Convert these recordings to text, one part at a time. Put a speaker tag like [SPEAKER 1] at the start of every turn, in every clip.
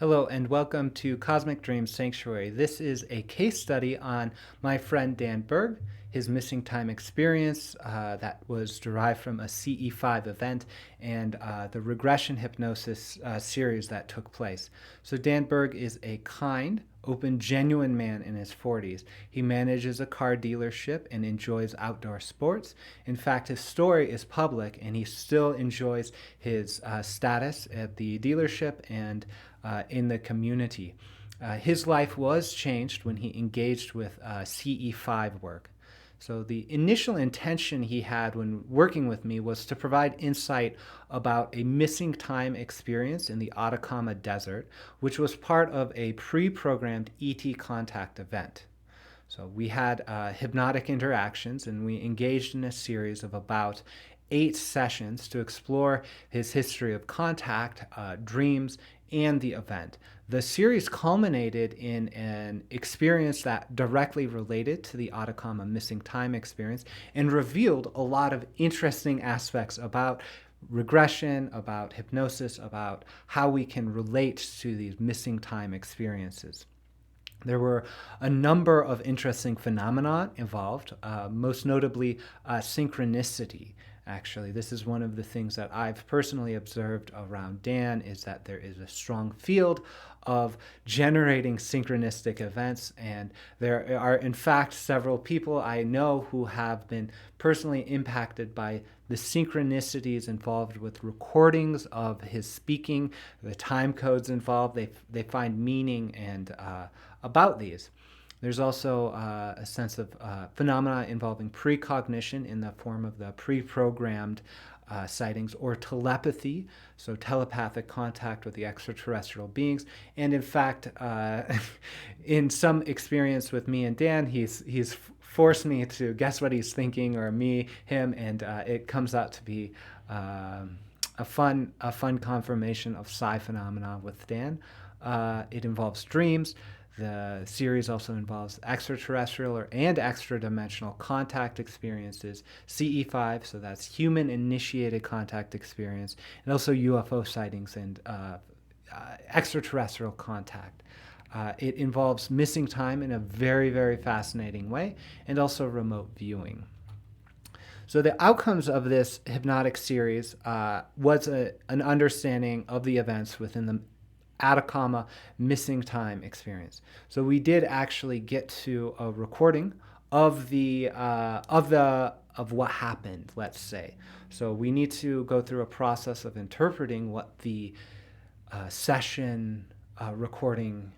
[SPEAKER 1] Hello and welcome to Cosmic Dreams Sanctuary. This is a case study on my friend Dan Berg, his missing time experience that was derived from a CE-5 event and the regression hypnosis series that took place. So Dan Berg is a kind, open, genuine man in his 40s. He manages a car dealership and enjoys outdoor sports. In fact, his story is public and he still enjoys his status at the dealership and in the community. His life was changed when he engaged with CE-5 work. So the initial intention he had when working with me was to provide insight about a missing time experience in the Atacama desert, which was part of a pre-programmed ET contact event. So we had hypnotic interactions and we engaged in a series of about 8 sessions to explore his history of contact, dreams, and the event. The series culminated in an experience that directly related to the Atacama missing time experience and revealed a lot of interesting aspects about regression, about hypnosis, about how we can relate to these missing time experiences. There were a number of interesting phenomena involved, most notably synchronicity. Actually, this is one of the things that I've personally observed around Dan, is that there is a strong field of generating synchronistic events, and there are in fact several people I know who have been personally impacted by the synchronicities involved with recordings of his speaking, the time codes involved. They find meaning and about these. There's also a sense of phenomena involving precognition in the form of the pre-programmed sightings, or telepathy, so telepathic contact with the extraterrestrial beings. And in fact, in some experience with me and Dan, he's forced me to guess what he's thinking, or him, and it comes out to be a fun confirmation of psi phenomena with Dan. It involves dreams. The series also involves extraterrestrial and extra-dimensional contact experiences, CE-5, so that's human-initiated contact experience, and also UFO sightings and extraterrestrial contact. It involves missing time in a very, very fascinating way, and also remote viewing. So the outcomes of this hypnotic series was an understanding of the events within the Atacama missing time experience. So we did actually get to a recording of what happened, let's say. So we need to go through a process of interpreting what the session recording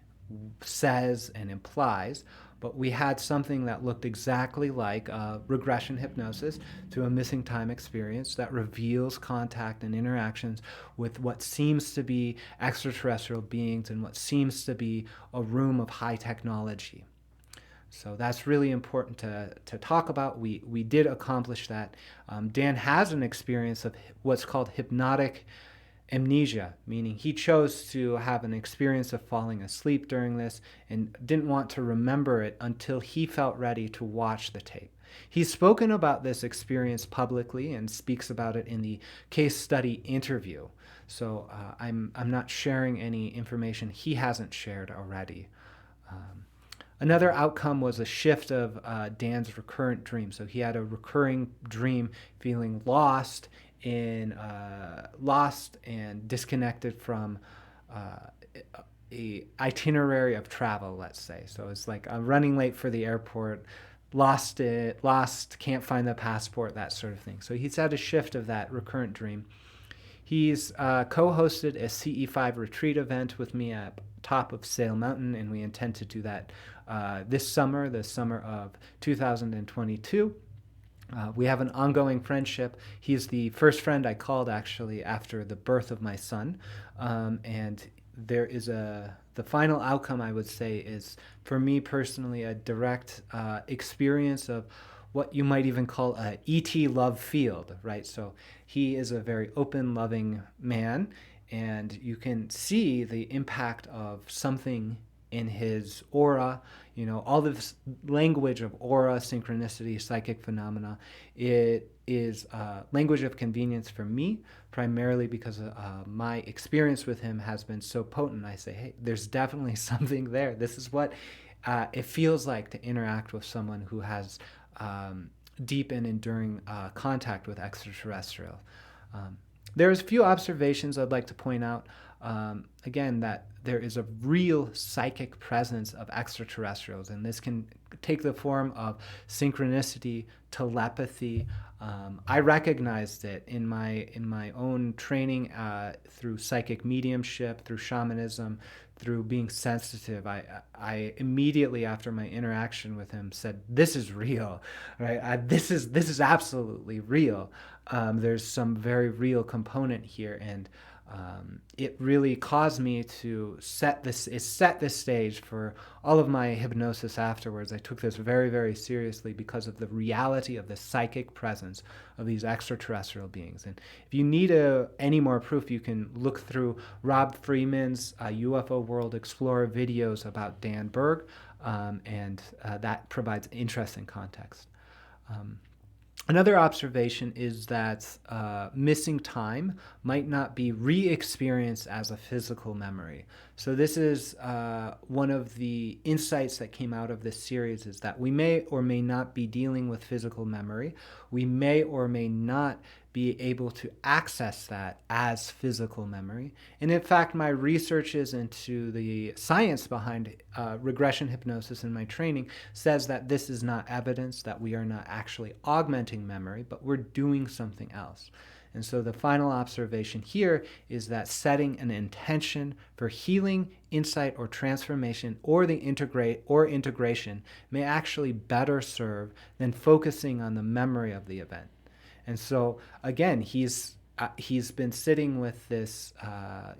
[SPEAKER 1] says and implies. But we had something that looked exactly like regression hypnosis to a missing time experience that reveals contact and interactions with what seems to be extraterrestrial beings and what seems to be a room of high technology. So that's really important to talk about. We did accomplish that. Dan has an experience of what's called hypnotic amnesia, meaning he chose to have an experience of falling asleep during this and didn't want to remember it until he felt ready to watch the tape. He's spoken about this experience publicly and speaks about it in the case study interview. So I'm not sharing any information he hasn't shared already. Another outcome was a shift of Dan's recurrent dream. So he had a recurring dream feeling lost and disconnected from a itinerary of travel, let's say. So it's like I'm running late for the airport, lost, can't find the passport, that sort of thing. So he's had a shift of that recurrent dream. He's co-hosted a CE-5 retreat event with me at top of Sail Mountain, and we intend to do that this summer, the summer of 2022. We have an ongoing friendship. He's the first friend I called, actually, after the birth of my son. And there is the final outcome, I would say, is, for me personally, a direct experience of what you might even call a ET love field, right? So he is a very open, loving man, and you can see the impact of something in his aura, all this language of aura, synchronicity, psychic phenomena. It is language of convenience for me, primarily because my experience with him has been so potent. I say, hey, there's definitely something there. This is what it feels like to interact with someone who has deep and enduring contact with extraterrestrial. There's a few observations I'd like to point out. Again, that there is a real psychic presence of extraterrestrials, and this can take the form of synchronicity, telepathy. I recognized it in my own training through psychic mediumship, through shamanism, through being sensitive. I immediately after my interaction with him said, "This is real, right? This is absolutely real. There's some very real component here," and it really caused me to set this stage for all of my hypnosis afterwards. I took this very, very seriously because of the reality of the psychic presence of these extraterrestrial beings. And if you need any more proof, you can look through Rob Freeman's UFO World Explorer videos about Dan Berg, and that provides interesting context. Another observation is that missing time might not be re-experienced as a physical memory. So this is one of the insights that came out of this series, is that we may or may not be dealing with physical memory. We may or may not be able to access that as physical memory. And in fact, my researches into the science behind regression hypnosis in my training says that this is not evidence, that we are not actually augmenting memory, but we're doing something else. And so the final observation here is that setting an intention for healing, insight, or transformation, or the integration may actually better serve than focusing on the memory of the event. And so again, he's been sitting with this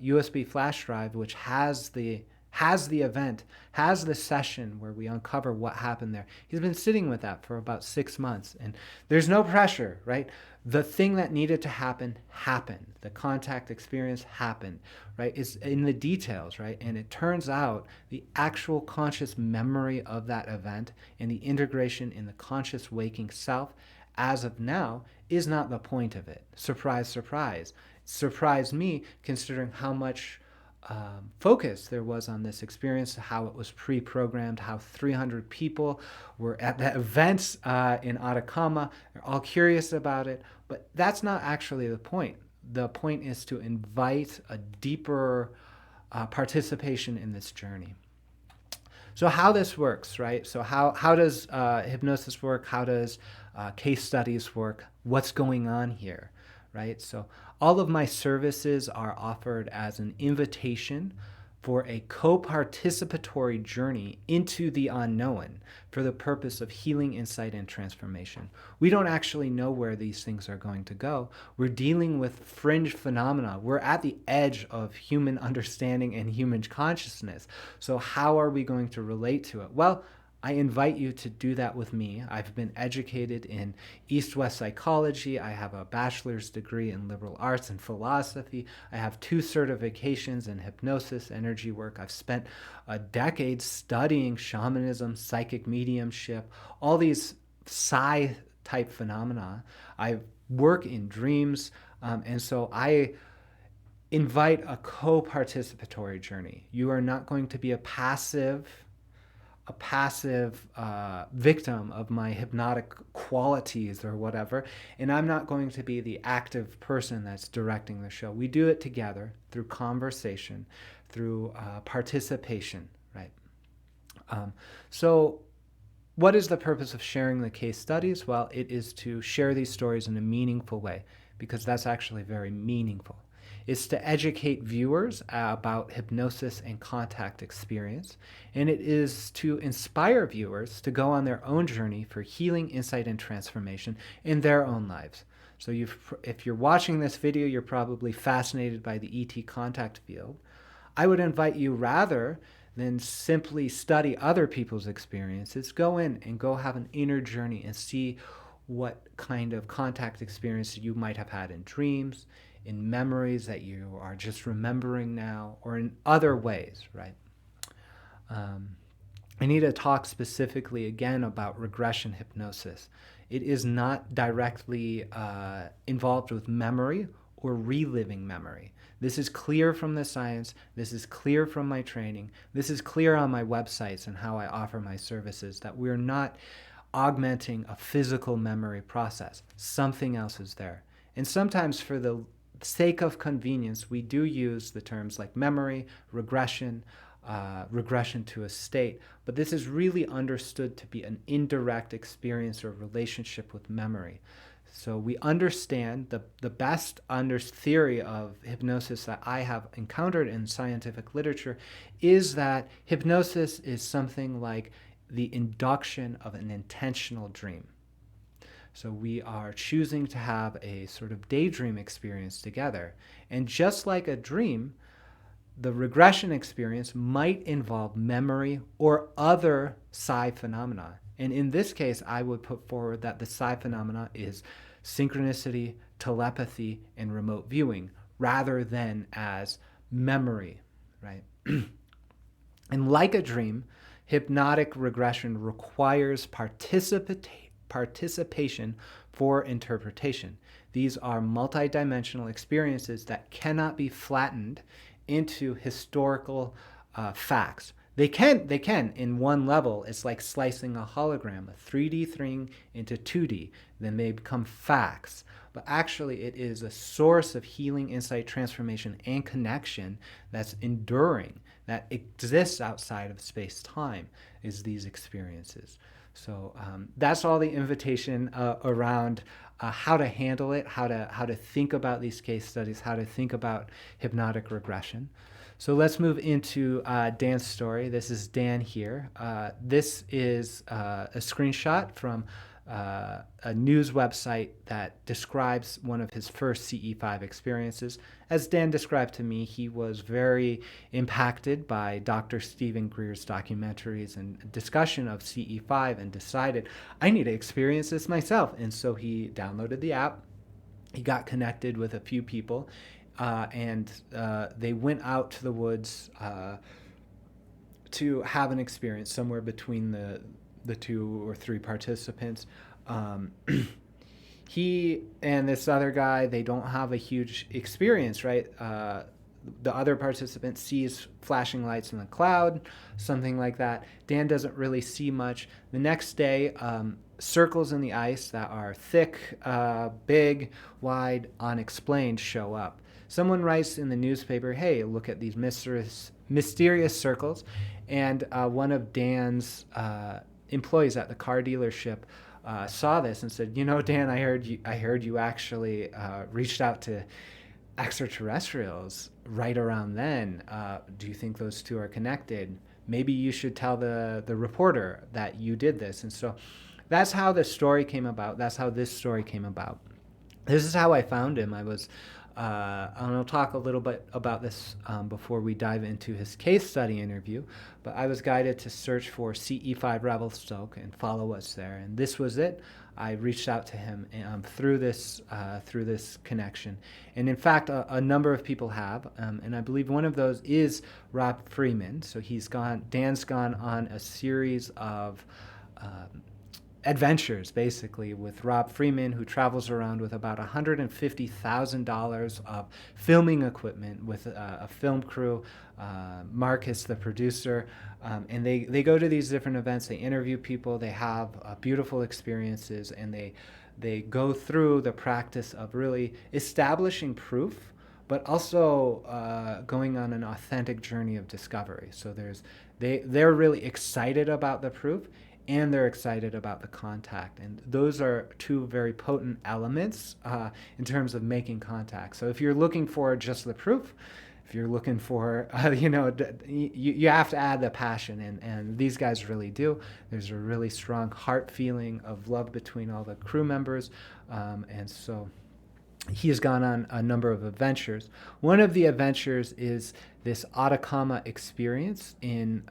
[SPEAKER 1] USB flash drive, which has the event, has the session where we uncover what happened there. He's been sitting with that for about 6 months, and there's no pressure, right? The thing that needed to happen happened. The contact experience happened, right? It's in the details, right? And it turns out the actual conscious memory of that event and the integration in the conscious waking self, as of now, is not the point of it. Surprise, surprise. Surprised me, considering how much focus there was on this experience, how it was pre-programmed, how 300 people were at the events in Atacama. They're all curious about it, but that's not actually the point. The point is to invite a deeper participation in this journey. So how this works, right? So how does hypnosis work? How does case studies work? What's going on here, right? So all of my services are offered as an invitation for a co-participatory journey into the unknown for the purpose of healing, insight, and transformation. We don't actually know where these things are going to go. We're dealing with fringe phenomena. We're at the edge of human understanding and human consciousness. So how are we going to relate to it? Well, I invite you to do that with me. I've been educated in East-West psychology. I have a bachelor's degree in liberal arts and philosophy. I have 2 certifications in hypnosis, energy work. I've spent a decade studying shamanism, psychic mediumship, all these psi-type phenomena. I work in dreams, and so I invite a co-participatory journey. You are not going to be a passive victim of my hypnotic qualities or whatever, and I'm not going to be the active person that's directing the show. We do it together through conversation, through participation, right? So what is the purpose of sharing the case studies? Well, it is to share these stories in a meaningful way, because that's actually very meaningful. It's to educate viewers about hypnosis and contact experience, and it is to inspire viewers to go on their own journey for healing, insight, and transformation in their own lives. So if you're watching this video, you're probably fascinated by the ET contact field. I would invite you, rather than simply study other people's experiences, go in and go have an inner journey and see what kind of contact experience you might have had in dreams, in memories that you are just remembering now, or in other ways, right? I need to talk specifically again about regression hypnosis. It is not directly involved with memory or reliving memory. This is clear from the science. This is clear from my training. This is clear on my websites and how I offer my services, that we're not augmenting a physical memory process. Something else is there. And sometimes, for the sake of convenience, we do use the terms like memory, regression, regression to a state, but this is really understood to be an indirect experience or relationship with memory. So we understand the best theory of hypnosis that I have encountered in scientific literature is that hypnosis is something like the induction of an intentional dream. So we are choosing to have a sort of daydream experience together. And just like a dream, the regression experience might involve memory or other psi phenomena. And in this case, I would put forward that the psi phenomena is synchronicity, telepathy, and remote viewing, rather than as memory, right? And like a dream, hypnotic regression requires participation for interpretation. These are multidimensional experiences that cannot be flattened into historical facts. They can in one level. It's like slicing a hologram, a 3D thing into 2D. Then they become facts. But actually, it is a source of healing, insight, transformation, and connection that's enduring, that exists outside of space-time, is these experiences. So that's all the invitation around how to handle it, how to think about these case studies, how to think about hypnotic regression. So let's move into Dan's story. This is Dan here. This is a screenshot from a news website that describes one of his first CE-5 experiences. As Dan described to me, he was very impacted by Dr. Stephen Greer's documentaries and discussion of CE-5 and decided, I need to experience this myself. And so he downloaded the app. He got connected with a few people, and they went out to the woods to have an experience somewhere between the 2 or 3 participants. He and this other guy, they don't have a huge experience, right? The other participant sees flashing lights in the cloud, something like that. Dan doesn't really see much. The next day, circles in the ice that are thick, big, wide, unexplained show up. Someone writes in the newspaper, hey, look at these mysterious circles. And one of Dan's employees at the car dealership saw this and said, you know, Dan, I heard you actually reached out to extraterrestrials right around then. Do you think those two are connected? Maybe you should tell the reporter that you did this. And so that's how the story came about. That's how this story came about. This is how I found him. And I'll talk a little bit about this before we dive into his case study interview, but I was guided to search for CE-5 Revelstoke and follow us there, and this was it. I reached out to him through this connection, and in fact, a number of people have, and I believe one of those is Rob Freeman. So Dan's gone on a series of adventures, basically, with Rob Freeman, who travels around with about $150,000 of filming equipment with a film crew, Marcus, the producer, and they go to these different events, they interview people, they have beautiful experiences, and they go through the practice of really establishing proof, but also going on an authentic journey of discovery. So they're really excited about the proof, and they're excited about the contact. And those are two very potent elements in terms of making contact. So if you're looking for just the proof, if you're looking for, you have to add the passion, and these guys really do. There's a really strong heart feeling of love between all the crew members, and so he has gone on a number of adventures. One of the adventures is this Atacama experience in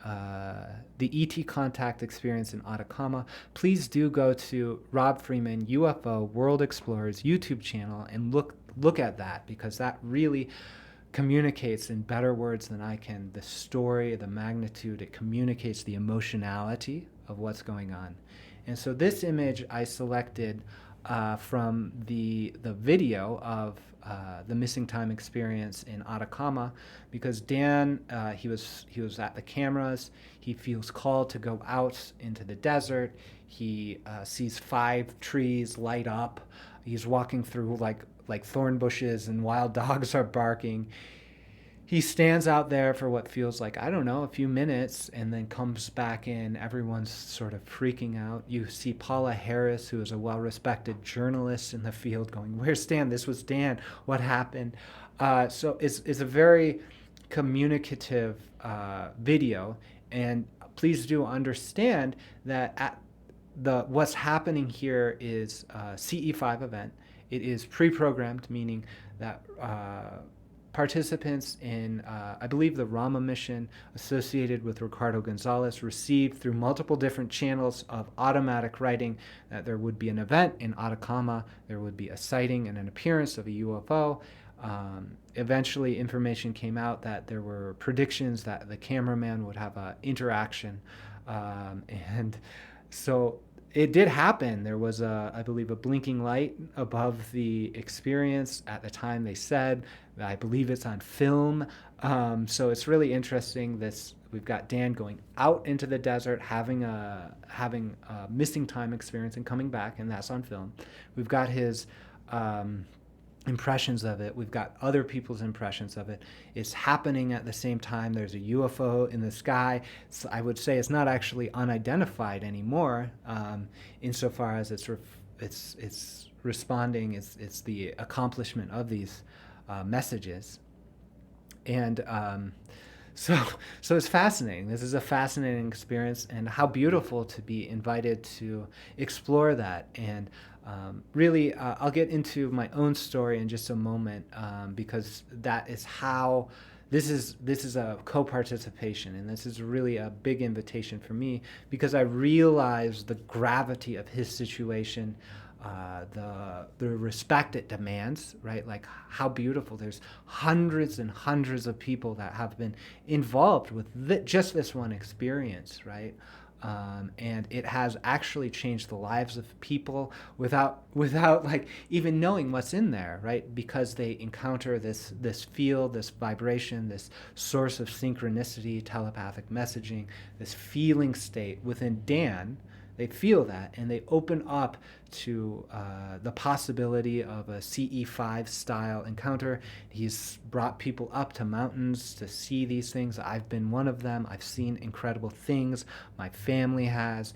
[SPEAKER 1] the ET contact experience in Atacama. Please do go to Rob Freeman UFO World Explorers YouTube channel and look at that, because that really communicates in better words than I can the story, the magnitude. It communicates the emotionality of what's going on. And so this image I selected from the video of the missing time experience in Atacama, because Dan, he was at the cameras. He feels called to go out into the desert. He sees 5 trees light up. He's walking through like thorn bushes, and wild dogs are barking. He stands out there for what feels like, I don't know, a few minutes, and then comes back in. Everyone's sort of freaking out. You see Paula Harris, who is a well-respected journalist in the field, going, "Where's Dan? This was Dan. What happened?" So it's a very communicative video, and please do understand that what's happening here is a CE-5 event. It is pre-programmed, meaning that participants in, I believe, the Rama mission associated with Ricardo Gonzalez received through multiple different channels of automatic writing that there would be an event in Atacama, there would be a sighting and an appearance of a UFO. Eventually, information came out that there were predictions that the cameraman would have an interaction. And so it did happen. There was, I believe, a blinking light above the experience at the time they said. I believe it's on film. So it's really interesting. We've got Dan going out into the desert, having a missing time experience and coming back, and that's on film. We've got his impressions of it. We've got other people's impressions of it. It's happening at the same time. There's a UFO in the sky. So I would say it's not actually unidentified anymore, insofar as it's responding. It's the accomplishment of these messages, and so it's fascinating. This is a fascinating experience, and how beautiful to be invited to explore that. And really, I'll get into my own story in just a moment, because that is how this is a co-participation, and this is really a big invitation for me, because I realize the gravity of his situation, the respect it demands, right? Like, how beautiful. There's hundreds and hundreds of people that have been involved with just this one experience, right? And it has actually changed the lives of people without like even knowing what's in there, right? Because they encounter this field, this vibration, this source of synchronicity, telepathic messaging, this feeling state within Dan. They feel that, and they open up to the possibility of a CE-5 style encounter. He's brought people up to mountains to see these things. I've been one of them. I've seen incredible things. My family has.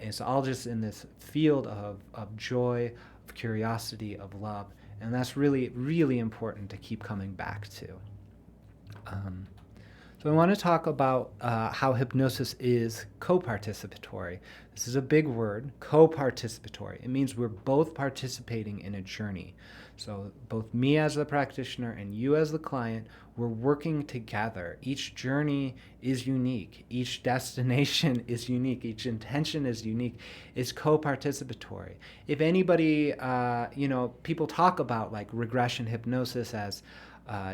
[SPEAKER 1] It's all just in this field of joy, of curiosity, of love. And that's really, really important to keep coming back to. So I want to talk about how hypnosis is co-participatory. This is a big word, co-participatory. It means we're both participating in a journey. So both me as the practitioner and you as the client, we're working together. Each journey is unique. Each destination is unique. Each intention is unique. It's co-participatory. If anybody, people talk about like regression hypnosis as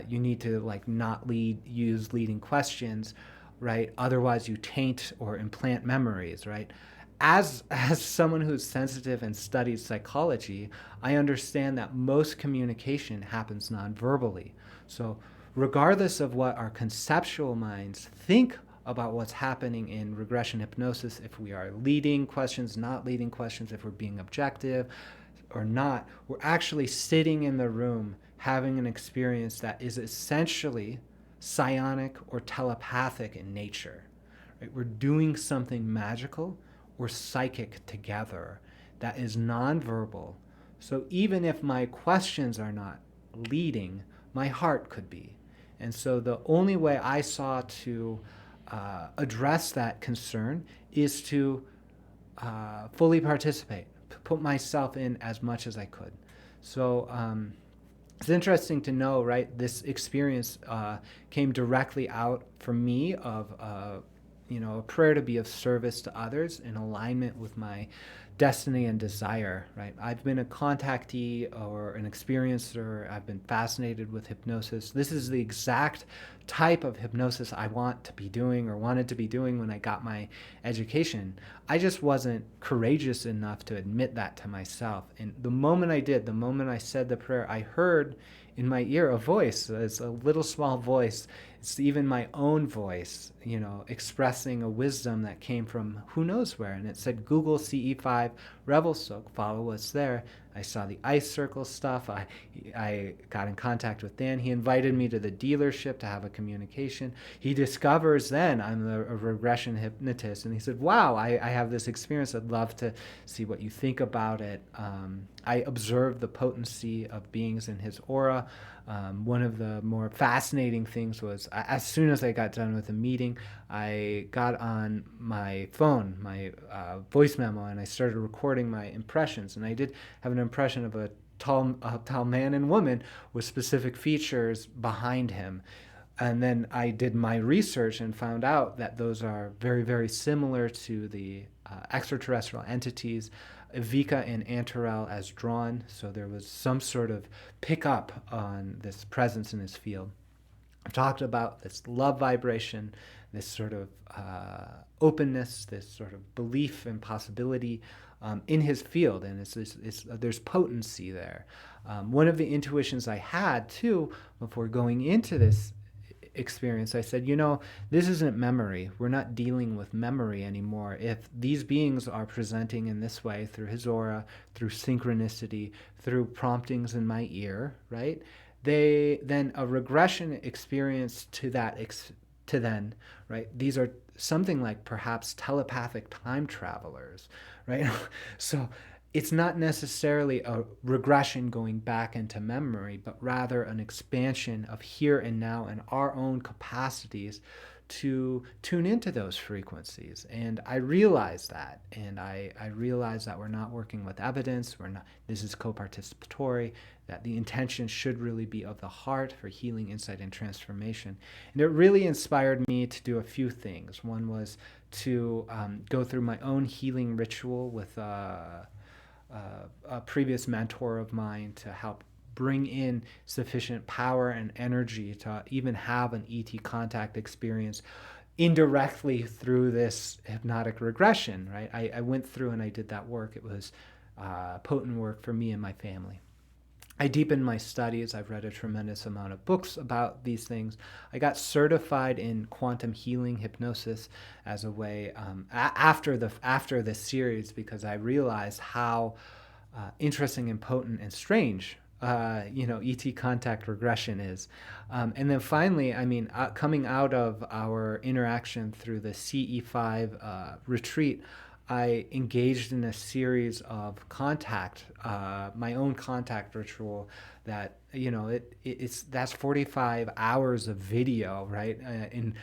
[SPEAKER 1] you need to like not use leading questions, right? Otherwise you taint or implant memories, right? As someone who's sensitive and studies psychology, I understand that most communication happens non-verbally. So regardless of what our conceptual minds think about what's happening in regression hypnosis, if we are leading questions, not leading questions, if we're being objective or not, we're actually sitting in the room having an experience that is essentially psionic or telepathic in nature. Right? We're doing something magical or psychic together that is nonverbal. So even if my questions are not leading, my heart could be. And so the only way I saw to address that concern is to fully participate, put myself in as much as I could. So it's interesting to know, right? This experience came directly out for me of a prayer to be of service to others in alignment with my destiny and desire, right? I've been a contactee or an experiencer. I've been fascinated with hypnosis. This is the exact type of hypnosis I want to be doing or wanted to be doing when I got my education. I just wasn't courageous enough to admit that to myself. And the moment I did, the moment I said the prayer, I heard in my ear a voice. It's a little small voice. It's even my own voice, expressing a wisdom that came from who knows where. And it said, Google CE-5 Revel Soak, follow what's there. I saw the ice circle stuff. I got in contact with Dan. He invited me to the dealership to have a communication. He discovers then I'm a regression hypnotist. And he said, wow, I have this experience. I'd love to see what you think about it. I observed the potency of beings in his aura. One of the more fascinating things was as soon as I got done with the meeting, I got on my phone, my voice memo, and I started recording my impressions. And I did have an impression of a tall man and woman with specific features behind him. And then I did my research and found out that those are very, very similar to the extraterrestrial entities, Evika and Antarel as drawn. So there was some sort of pickup on this presence in his field. I've talked about this love vibration, this sort of openness, this sort of belief and possibility in his field, and there's potency there. One of the intuitions I had, too, before going into this experience, I said, this isn't memory. We're not dealing with memory anymore. If these beings are presenting in this way through his aura, through synchronicity, through promptings in my ear, right? Then a regression experience to that, right? These are something like perhaps telepathic time travelers, right? So it's not necessarily a regression going back into memory, but rather an expansion of here and now and our own capacities to tune into those frequencies. And I realize that, and I realize that we're not working with evidence. This is co-participatory, that the intention should really be of the heart for healing, insight, and transformation. And it really inspired me to do a few things. One was to go through my own healing ritual with a previous mentor of mine to help bring in sufficient power and energy to even have an ET contact experience indirectly through this hypnotic regression, right? I went through and I did that work. It was potent work for me and my family. I deepened my studies. I've read a tremendous amount of books about these things. I got certified in quantum healing hypnosis as a way after this series, because I realized how interesting and potent and strange ET contact regression is. And then finally, coming out of our interaction through the CE-5 retreat, I engaged in a series of my own contact ritual that, that's 45 hours of video, right? And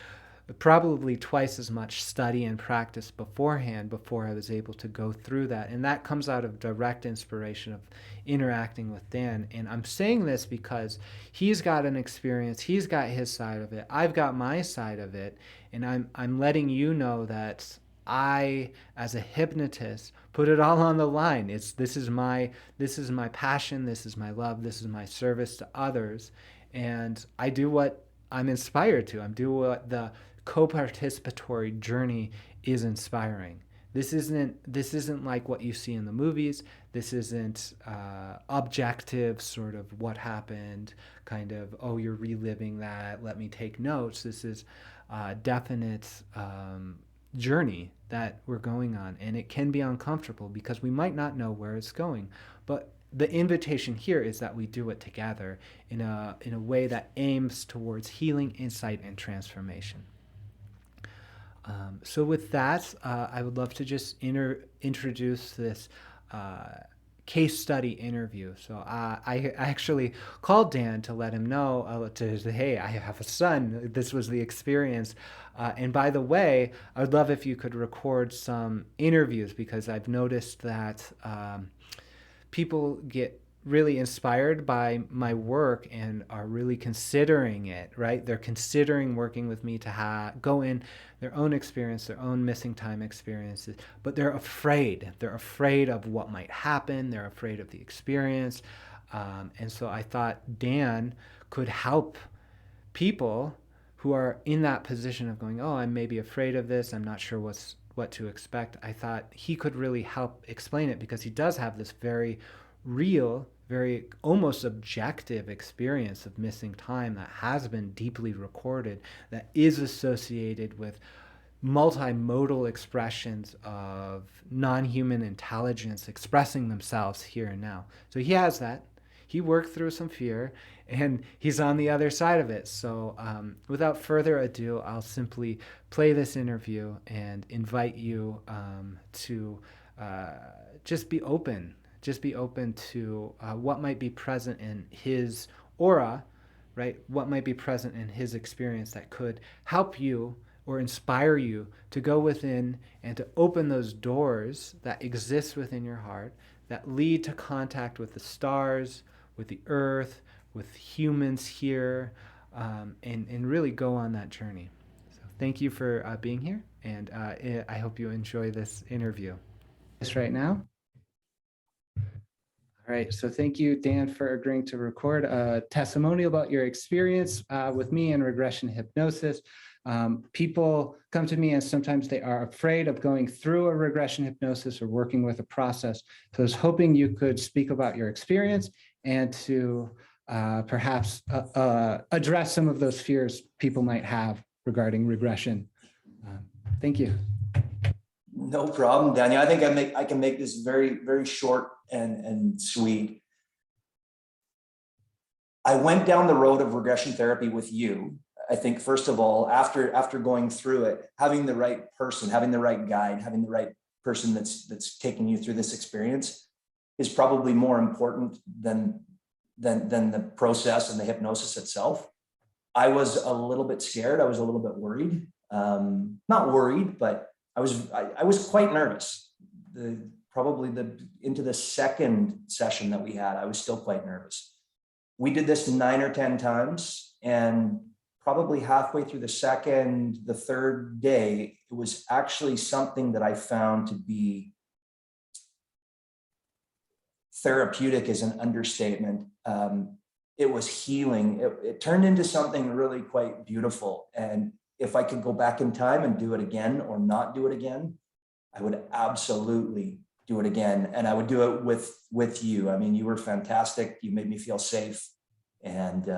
[SPEAKER 1] probably twice as much study and practice beforehand before I was able to go through that. And that comes out of direct inspiration of interacting with Dan. And I'm saying this because he's got an experience, he's got his side of it, I've got my side of it, and I'm letting you know that I, as a hypnotist, put it all on the line. This is my passion, this is my love, this is my service to others, and I do what I'm inspired to. I'm doing what the co-participatory journey is inspiring. This isn't like what you see in the movies. This isn't objective sort of what happened, kind of, oh, you're reliving that, let me take notes. This is definite journey that we're going on, and it can be uncomfortable because we might not know where it's going, but the invitation here is that we do it together in a way that aims towards healing, insight, and transformation. So with that, I would love to just introduce this case study interview. So I actually called Dan to let him know, to say, hey, I have a son. This was the experience. And by the way, I would love if you could record some interviews, because I've noticed that people get really inspired by my work and are really considering it, right? They're considering working with me to go in their own experience, their own missing time experiences, but they're afraid. They're afraid of what might happen. They're afraid of the experience. And so I thought Dan could help people who are in that position of going, oh, I'm maybe afraid of this. I'm not sure what to expect. I thought he could really help explain it because he does have this very real, very almost objective experience of missing time that has been deeply recorded, that is associated with multimodal expressions of non-human intelligence expressing themselves here and now. So he has that. He worked through some fear and he's on the other side of it. So without further ado, I'll simply play this interview and invite you to just be open. Just be open to what might be present in his aura, right? What might be present in his experience that could help you or inspire you to go within and to open those doors that exist within your heart that lead to contact with the stars, with the earth, with humans here, and really go on that journey. So thank you for being here, and I hope you enjoy this interview. This right now. All right, so thank you, Dan, for agreeing to record a testimonial about your experience with me in regression hypnosis. People come to me and sometimes they are afraid of going through a regression hypnosis or working with a process. So I was hoping you could speak about your experience and to perhaps address some of those fears people might have regarding regression. Thank you.
[SPEAKER 2] No problem, Daniel. I think I can make this very, very short and sweet. I went down the road of regression therapy with you. I think, first of all, after going through it, having the right person, having the right guide, having the right person that's taking you through this experience is probably more important than the process and the hypnosis itself. I was a little bit scared. I was a little bit worried. Not worried, but I was quite nervous. Into the second session that we had, I was still quite nervous. We did this 9 or 10 times, and probably halfway through the third day, it was actually something that I found to be therapeutic is an understatement. It was healing. It turned into something really quite beautiful. And if I could go back in time and do it again or not do it again, I would absolutely do it again. And I would do it with you. I mean, you were fantastic. You made me feel safe. And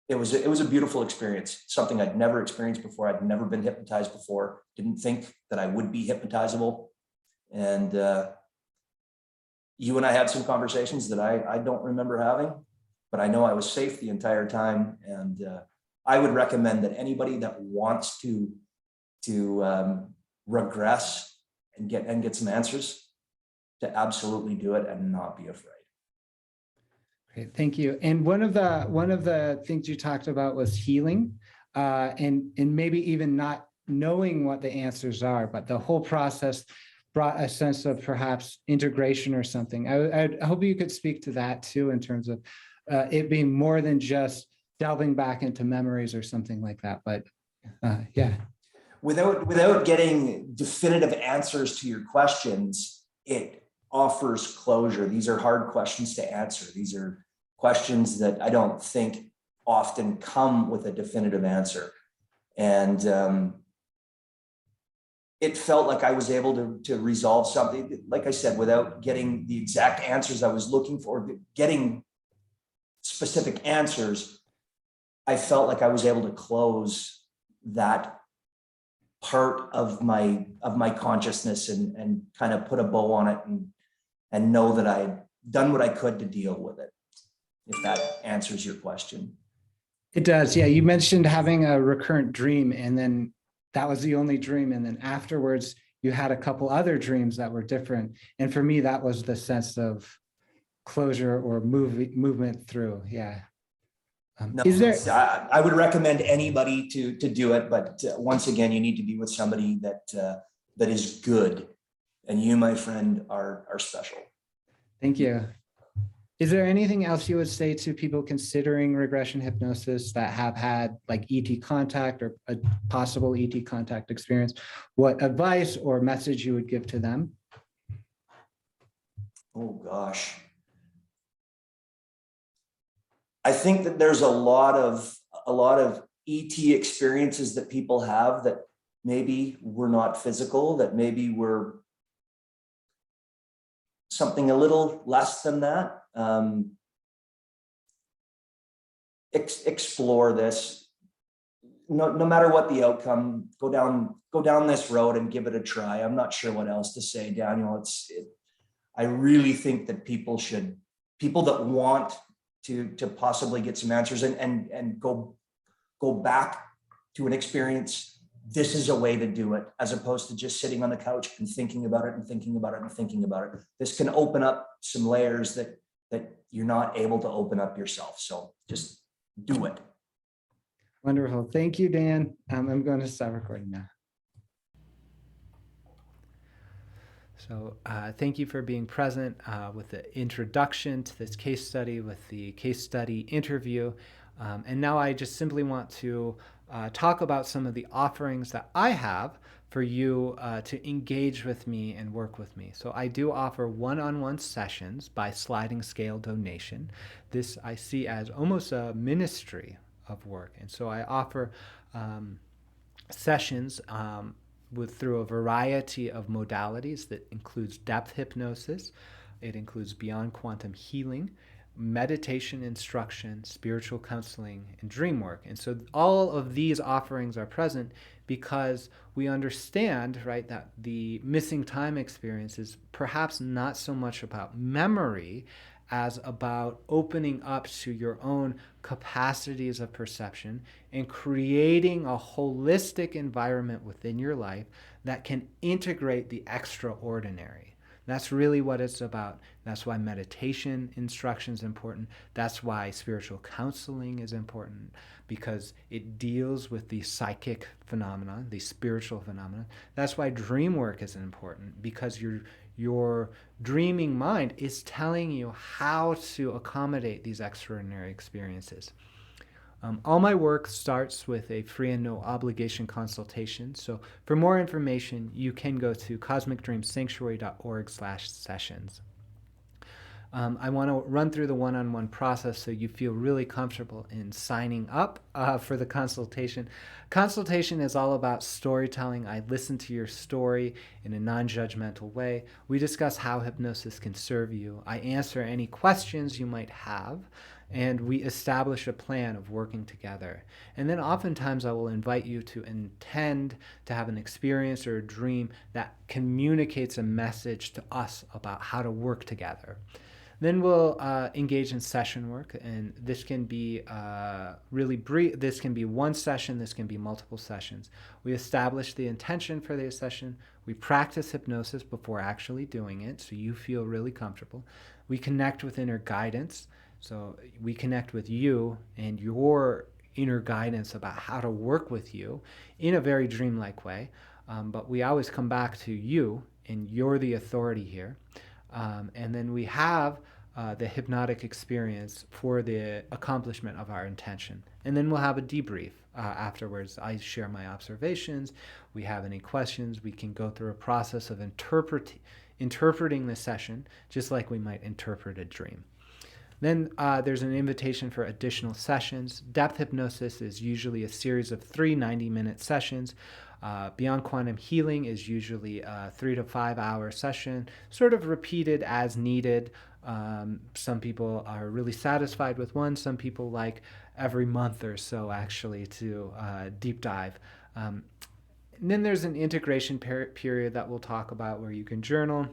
[SPEAKER 2] it was a beautiful experience, something I'd never experienced before. I'd never been hypnotized before. Didn't think that I would be hypnotizable. And you and I had some conversations that I don't remember having, but I know I was safe the entire time. And I would recommend that anybody that wants to regress and get some answers, to absolutely do it and not be afraid.
[SPEAKER 1] Great, thank you. And one of the things you talked about was healing, and maybe even not knowing what the answers are, but the whole process brought a sense of perhaps integration or something. I hope you could speak to that too, in terms of it being more than just delving back into memories or something like that. But yeah.
[SPEAKER 2] Without getting definitive answers to your questions, it offers closure. These are hard questions to answer. These are questions that I don't think often come with a definitive answer. And it felt like I was able to resolve something, like I said, without getting the exact answers I was looking for, getting specific answers. I felt like I was able to close that part of my consciousness and kind of put a bow on it and know that I had done what I could to deal with it, if that answers your question.
[SPEAKER 1] It does. Yeah. You mentioned having a recurrent dream, and then that was the only dream. And then afterwards you had a couple other dreams that were different. And for me, that was the sense of closure or movement through. Yeah.
[SPEAKER 2] No, I would recommend anybody to do it, but once again, you need to be with somebody that is good, and you, my friend, are special.
[SPEAKER 1] Thank you. Is there anything else you would say to people considering regression hypnosis that have had like ET contact or a possible ET contact experience? What advice or message you would give to them?
[SPEAKER 2] Oh gosh. I think that there's a lot of ET experiences that people have that maybe were not physical, that maybe were something a little less than that. Explore this. No matter what the outcome, go down this road and give it a try. I'm not sure what else to say, Daniel. I really think that people that want to possibly get some answers and go back to an experience, this is a way to do it, as opposed to just sitting on the couch and thinking about it and thinking about it and thinking about it. This can open up some layers that you're not able to open up yourself. So just do it.
[SPEAKER 1] Wonderful. Thank you, Dan. I'm going to stop recording now. So thank you for being present with the introduction to this case study, with the case study interview. And now I just simply want to talk about some of the offerings that I have for you to engage with me and work with me. So I do offer one-on-one sessions by sliding scale donation. This I see as almost a ministry of work. And so I offer sessions through a variety of modalities that includes depth hypnosis, it includes beyond quantum healing, meditation instruction, spiritual counseling, and dream work. And so all of these offerings are present because we understand, right, that the missing time experience is perhaps not so much about memory as about opening up to your own capacities of perception and creating a holistic environment within your life that can integrate the extraordinary. That's really what it's about. That's why meditation instruction is important. That's why spiritual counseling is important, because it deals with the psychic phenomena, the spiritual phenomena. That's why dream work is important, because your dreaming mind is telling you how to accommodate these extraordinary experiences. All my work starts with a free and no obligation consultation. So for more information, you can go to cosmicdreamsanctuary.org/sessions. I want to run through the one-on-one process so you feel really comfortable in signing up for the consultation. Consultation is all about storytelling. I listen to your story in a non-judgmental way. We discuss how hypnosis can serve you. I answer any questions you might have, and we establish a plan of working together. And then oftentimes I will invite you to intend to have an experience or a dream that communicates a message to us about how to work together. Then we'll engage in session work, and this can be really brief. This can be one session, this can be multiple sessions. We establish the intention for the session. We practice hypnosis before actually doing it, so you feel really comfortable. We connect with inner guidance. So we connect with you and your inner guidance about how to work with you in a very dreamlike way. But we always come back to you, and you're the authority here. And then we have the hypnotic experience for the accomplishment of our intention. And then we'll have a debrief afterwards. I share my observations. We have any questions. We can go through a process of interpreting the session, just like we might interpret a dream. Then there's an invitation for additional sessions. Depth hypnosis is usually a series of 3 90-minute sessions. Beyond quantum healing is usually a 3 to 5 hour session, sort of repeated as needed. Some people are really satisfied with one. Some people like every month or so actually to deep dive. And then there's an integration period that we'll talk about, where you can journal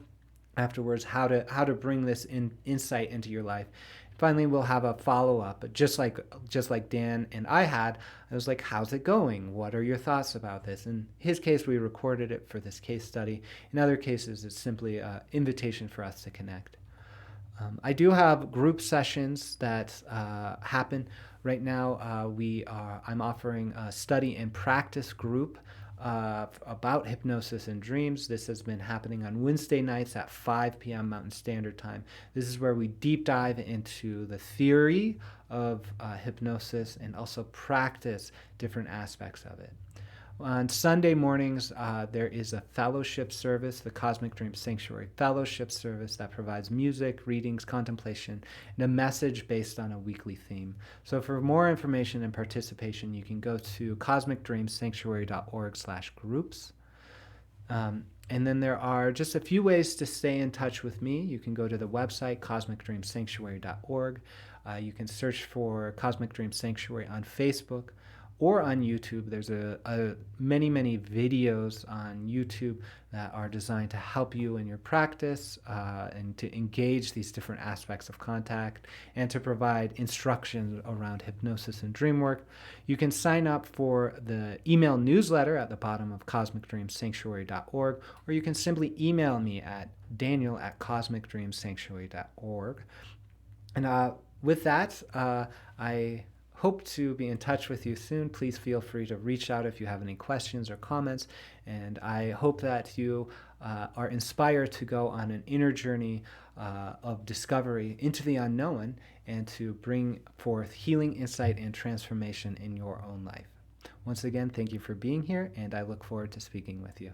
[SPEAKER 1] afterwards how to bring this insight into your life. Finally, we'll have a follow-up, just like Dan and I had. I was like, how's it going? What are your thoughts about this? In his case, we recorded it for this case study. In other cases, it's simply an invitation for us to connect. I do have group sessions that happen. Right now, I'm offering a study and practice group about hypnosis and dreams. This has been happening on Wednesday nights at 5 p.m. Mountain Standard Time. This is where we deep dive into the theory of hypnosis and also practice different aspects of it. On Sunday mornings, there is a fellowship service, the Cosmic Dream Sanctuary Fellowship Service, that provides music, readings, contemplation, and a message based on a weekly theme. So for more information and participation, you can go to cosmicdreamsanctuary.org/groups. And then there are just a few ways to stay in touch with me. You can go to the website, cosmicdreamsanctuary.org. You can search for Cosmic Dream Sanctuary on Facebook or on YouTube. There's many videos on YouTube that are designed to help you in your practice and to engage these different aspects of contact and to provide instructions around hypnosis and dream work. You can sign up for the email newsletter at the bottom of cosmicdreamsanctuary.org, or you can simply email me at daniel@cosmicdreamsanctuary.org. And with that, I hope to be in touch with you soon. Please feel free to reach out if you have any questions or comments. And I hope that you are inspired to go on an inner journey of discovery into the unknown and to bring forth healing, insight, and transformation in your own life. Once again, thank you for being here, and I look forward to speaking with you.